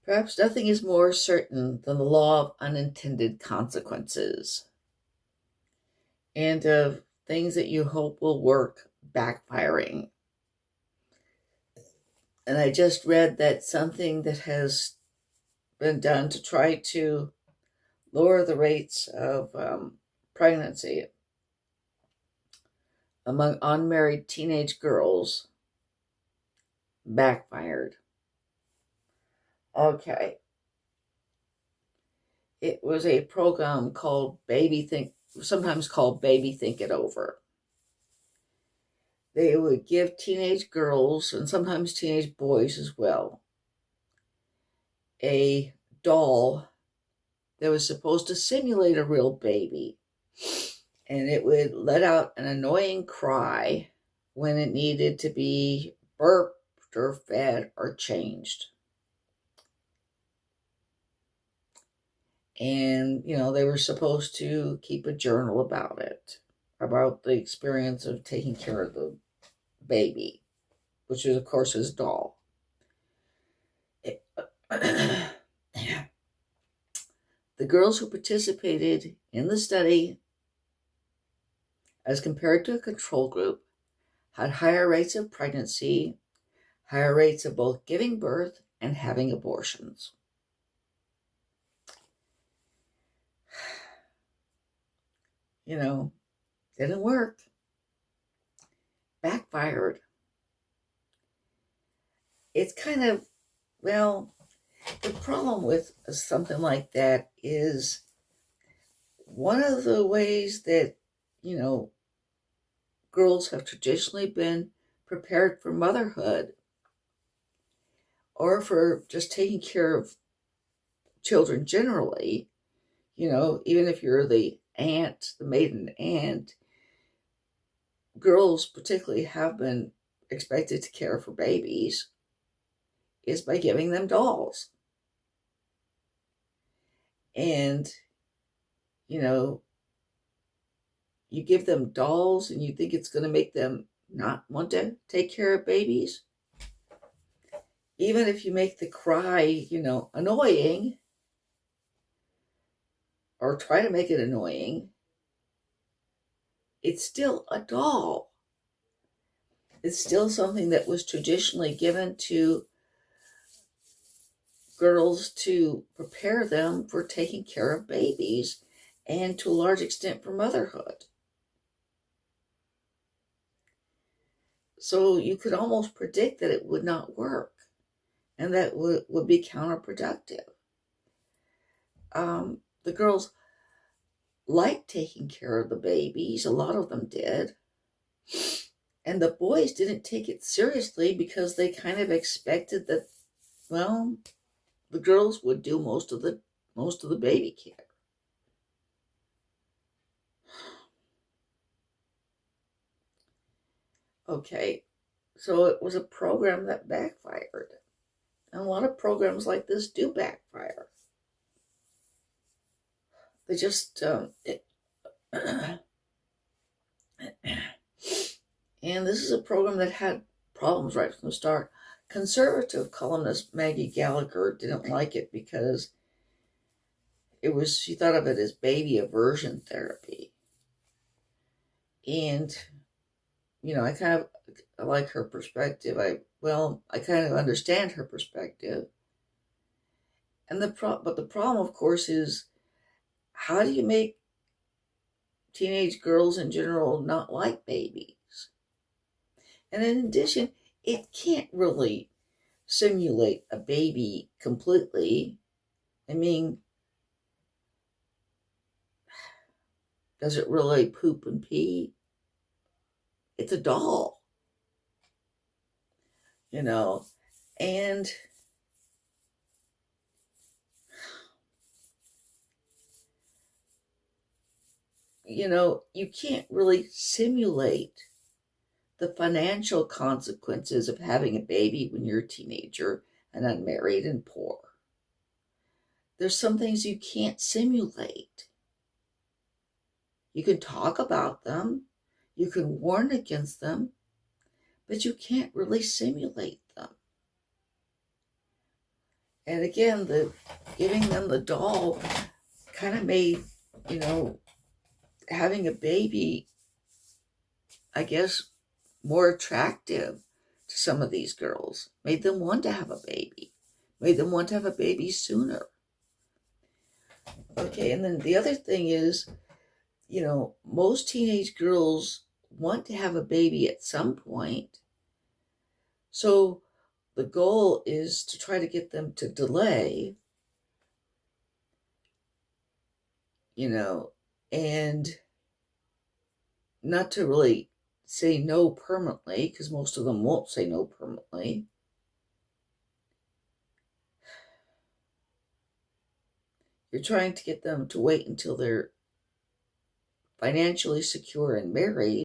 Perhaps nothing is more certain than the law of unintended consequences and of things that you hope will work backfiring. And I just read that something that has been done to try to lower the rates of pregnancy among unmarried teenage girls backfired. Okay. It was a program called sometimes called Baby Think It Over. They would give teenage girls, and sometimes teenage boys as well, a doll that was supposed to simulate a real baby. And it would let out an annoying cry when it needed to be burped or fed or changed. And, they were supposed to keep a journal about it, about the experience of taking care of the baby, which is, of course, his doll. The girls who participated in the study, as compared to a control group, had higher rates of pregnancy, higher rates of both giving birth and having abortions. Didn't work. Backfired. It's kind of, the problem with something like that is one of the ways that, girls have traditionally been prepared for motherhood or for just taking care of children generally, even if you're the aunt, the maiden aunt, girls particularly have been expected to care for babies is by giving them dolls. And, you give them dolls and you think it's going to make them not want to take care of babies. Even if you make the cry, annoying, or try to make it annoying, it's still a doll. It's still something that was traditionally given to girls to prepare them for taking care of babies and to a large extent for motherhood. So you could almost predict that it would not work and that would be counterproductive. The girls liked taking care of the babies. A lot of them did. And the boys didn't take it seriously because they kind of expected that, the girls would do most of the baby care. Okay, so it was a program that backfired. And a lot of programs like this do backfire. They just, and this is a program that had problems right from the start. Conservative columnist Maggie Gallagher didn't like it because she thought of it as baby aversion therapy. And, I like her perspective. I kind of understand her perspective. And the problem, of course, is how do you make teenage girls in general not like babies? And in addition, it can't really simulate a baby completely. I mean, does it really poop and pee? It's a doll, and you can't really simulate the financial consequences of having a baby when you're a teenager and unmarried and poor. There's some things you can't simulate. You can talk about them, you can warn against them, but you can't really simulate them. And again, the giving them the doll kind of made, you know, having a baby, I guess, more attractive to some of these girls, made them want to have a baby, made them want to have a baby sooner. Okay, and then the other thing is, most teenage girls want to have a baby at some point. So the goal is to try to get them to delay, and not to really say no permanently, because most of them won't say no permanently. You're trying to get them to wait until they're financially secure and married